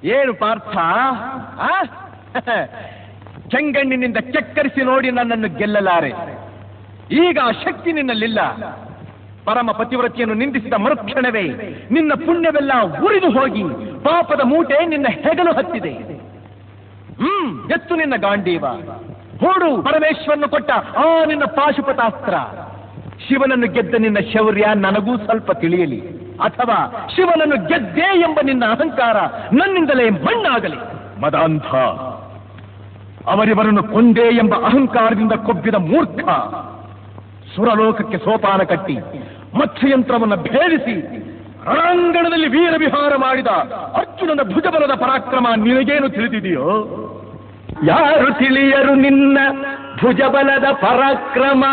ಏನು ಪಾರ್ಥ, ಕೆಂಗಣ್ಣಿನಿಂದ ಕೆಕ್ಕರಿಸಿ ನೋಡಿ ನನ್ನನ್ನು ಗೆಲ್ಲಲಾರೆ. ಈಗ ಆ ಶಕ್ತಿ ನಿನ್ನಲ್ಲಿಲ್ಲ. ಪರಮ ಪತಿವ್ರತಿಯನ್ನು ನಿಂದಿಸಿದ ಮರುಕ್ಷಣವೇ ನಿನ್ನ ಪುಣ್ಯವೆಲ್ಲ ಉರಿದು ಹೋಗಿ ಪಾಪದ ಮೂಟೆ ನಿನ್ನ ಹೆಗಲು ಹತ್ತಿದೆ. ಎತ್ತು ನಿನ್ನ ಗಾಂಡೀವ, ಹೂಡು ಪರಮೇಶ್ವರನು ಕೊಟ್ಟ ಆ ನಿನ್ನ ಪಾಶುಪತಾಸ್ತ್ರ. ಶಿವನನ್ನು ಗೆದ್ದ ನಿನ್ನ ಶೌರ್ಯ ನನಗೂ ಸ್ವಲ್ಪ ತಿಳಿಯಲಿ, ಅಥವಾ ಶಿವನನ್ನು ಗೆದ್ದೆ ಎಂಬ ನಿನ್ನ ಅಹಂಕಾರ ನನ್ನಿಂದಲೇ ಮಣ್ಣಾಗಲಿ. ಮದಾಂಧ, ಅವರಿವರನ್ನು ಕೊಂದೇ ಎಂಬ ಅಹಂಕಾರದಿಂದ ಕೊಬ್ಬಿದ ಮೂರ್ಖ, ಸುರಲೋಕಕ್ಕೆ ಸೋಪಾನ ಕಟ್ಟಿ ಮತ್ಸ್ಯಯಂತ್ರವನ್ನು ಭೇದಿಸಿ ರಣಾಂಗಣದಲ್ಲಿ ವೀರವಿಹಾರ ಮಾಡಿದ ಅರ್ಜುನನ ಭುಜಬಲದ ಪರಾಕ್ರಮ ನಿನಗೇನು ತಿಳಿದಿದೆಯೋ? ಯಾರು ತಿಳಿಯರು ನಿನ್ನ ಭುಜಬಲದ ಪರಾಕ್ರಮ?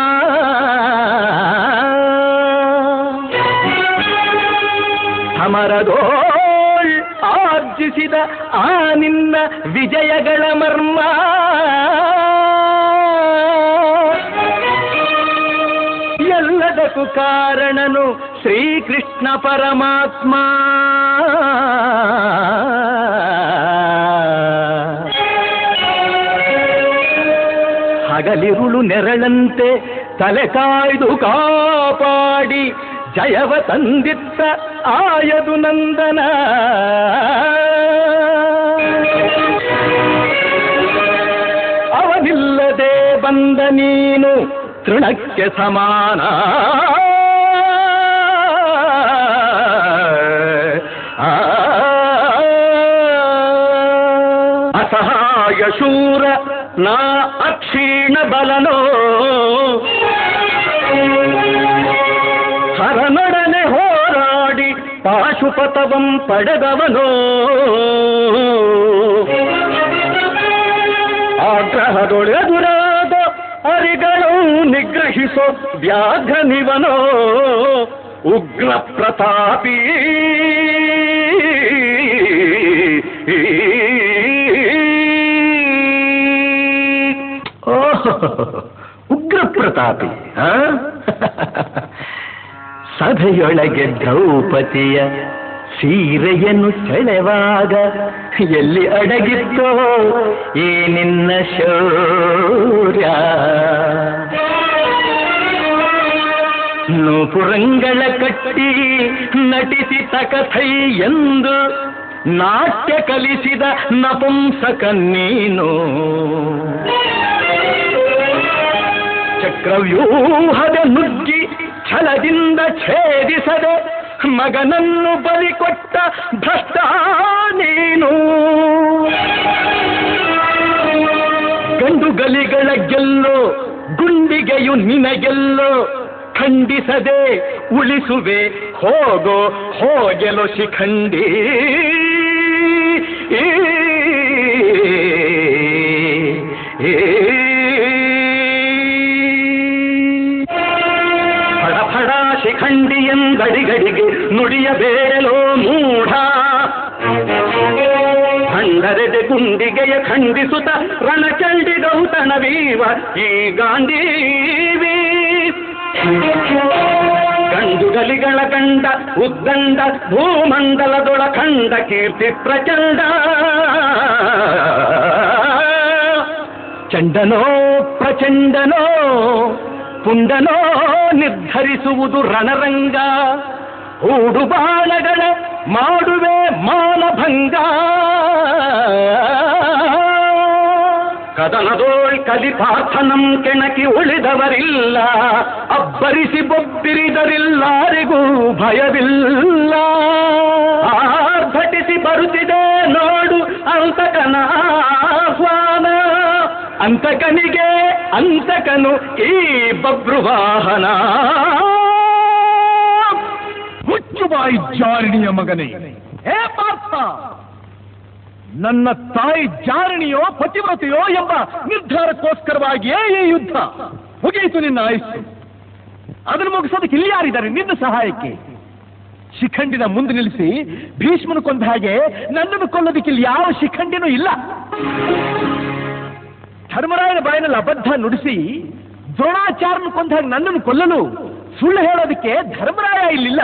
ಸಮರದೋಳ್ ಆರ್ಜಿಸಿದ ಆ ನಿನ್ನ ವಿಜಯಗಳ ಮರ್ಮ ಎಲ್ಲದಕ್ಕೂ ಕಾರಣನು ಶ್ರೀಕೃಷ್ಣ ಪರಮಾತ್ಮ. ಹಗಲಿರುಳು ನೆರಳಂತೆ ತಲೆ ಕಾಯ್ದು ಕಾಪಾಡಿ ಜಯವ ತಂದಿತ್ತ ಆಯದು ನಂದನ. ಅವನಿಲ್ಲದೆ ಬಂದ ನೀನು ತೃಣಕ್ಕೆ ಸಮಾನ. ಅಸಹಾಯ ಶೂರ ನಾ ಅಕ್ಷೀಣ ಬಲನೋ, ಹರನೊಡನೆ ಹೋರಾಡಿ ಪಾಶುಪತವಂ ಪಡೆದವನೋ. ಆಗ್ರಹದೊಳೆದುರಾದ ಅರಿಗಳು ನಿಗ್ರಹಿಸೋ ವ್ಯಾಘ್ರನಿವನೋ. ಉಗ್ರ ಪ್ರತಾಪಿ ಉಗ್ರ ಪ್ರತಾಪಿ. ಸಭೆಯೊಳಗೆ ದ್ರೌಪದಿಯ ಸೀರೆಯನ್ನು ಸೆಳೆವಾಗ ಎಲ್ಲಿ ಅಡಗಿತ್ತೋ ಈ ನಿನ್ನ ಶೌರ್ಯ? ನೂಪುರಂಗಳ ಕಟ್ಟಿ ನಟಿಸಿ ತಕಥೈ ಎಂದು ನಾಟ್ಯ ಕಲಿಸಿದ ನಪುಂಸಕ ನೀನು. ಚಕ್ರವ್ಯೂಹದ ನುಗ್ಗಿ ಛಲದಿಂದ ಛೇದಿಸದೆ ಮಗನನ್ನು ಬಲಿ ಕೊಟ್ಟ ಭ್ರಷ್ಟ ನೀನು. ಗಂಡುಗಲಿಗಳ ಗೆಲ್ಲೋ ಗುಂಡಿಗೆಯು ನಿನಗೆಲ್ಲೋ ಖಂಡಿಸದೆ ಉಳಿಸುವೆ ಹೋಗೋ ಹೋಗೆಲೋ ಶಿಖಂಡಿ. ಫಡ ಶಿಖಂಡಿ ಎಂದಡಿಗಡಿಗೆ ನುಡಿಯಬೇಡಲೋ ಮೂಢ. ಖಂಡರೆದೆ ಗುಂಡಿಗೆಯ ಖಂಡಿಸುತ್ತ ರಣಚಂಡಿ ಗೌತಣವೀವ ಈ ಗಾಂಧೀವಿ. ಗಂಡುಗಲಿಗಳ ಕಂಡ ಉದ್ದಂಡ ಭೂಮಂಡಲದೊಳ ಖಂಡ ಕೀರ್ತಿ ಪ್ರಚಂಡ. ಚಂಡನೋ ಪ್ರಚಂಡನೋ ಪುಂಡನೋ ನಿರ್ಧರಿಸುವುದು ರಣರಂಗ. ಹೂಡು ಬಾಣಗಳ ಮಾಡುವೆ ಮಾನಭಂಗ. ಕದನದೋಳ್ ಕಲಿಪಾರ್ಥನಂ ಕೆಣಕಿ ಉಳಿದವರಿಲ್ಲ. ಅಬ್ಬರಿಸಿ ಬೊಬ್ಬಿರಿದರಿಲ್ಲಾರಿಗೂ ಭಯವಿಲ್ಲ. ಆರ್ಭಟಿಸಿ ಬರುತ್ತಿದೆ ನೋಡು ಅಂತಕನ ಆಹ್ವಾನ. ಅಂತಕನಿಗೆ ಅಂತಕನು ಈ ಬಭ್ರುವಾಹನ. ಮುಚ್ಚುಬಾಯಿ ಜಾರಿಣಿಯ ಮಗನೇ, ಹೇ ಪಾರ್ಥ, ನನ್ನ ತಾಯಿ ಜಾರಿಣಿಯೋ ಪತಿವ್ರತೆಯೋ ಎಂಬ ನಿರ್ಧಾರಕ್ಕೋಸ್ಕರವಾಗಿಯೇ ಈ ಯುದ್ಧ. ಮುಗಿಯಿತು ನಿನ್ನ ಆಯುಸ್ಸು. ಅದನ್ನು ಮುಗಿಸೋದಕ್ಕೆ ಇಲ್ಲಿ ಯಾರಿದ್ದಾರೆ ನಿನ್ನ ಸಹಾಯಕ್ಕೆ? ಶಿಖಂಡಿನ ಮುಂದೆ ನಿಲ್ಲಿಸಿ ಭೀಷ್ಮನು ಕೊಂದ ಹಾಗೆ ನನ್ನನ್ನು ಕೊಲ್ಲೋದಕ್ಕೆ ಇಲ್ಲಿ ಯಾವ ಶಿಖಂಡಿನೂ ಇಲ್ಲ. ಧರ್ಮರಾಯನ ಬಾಯಿನಲ್ಲಿ ಅಬದ್ಧ ನುಡಿಸಿ ದ್ರೋಣಾಚಾರ್ಯನ ಕೊಂದ ಹಾಗೆ ನನ್ನನ್ನು ಕೊಲ್ಲಲು ಸುಳ್ಳು ಹೇಳೋದಕ್ಕೆ ಧರ್ಮರಾಯ ಇಲ್ಲಿಲ್ಲ.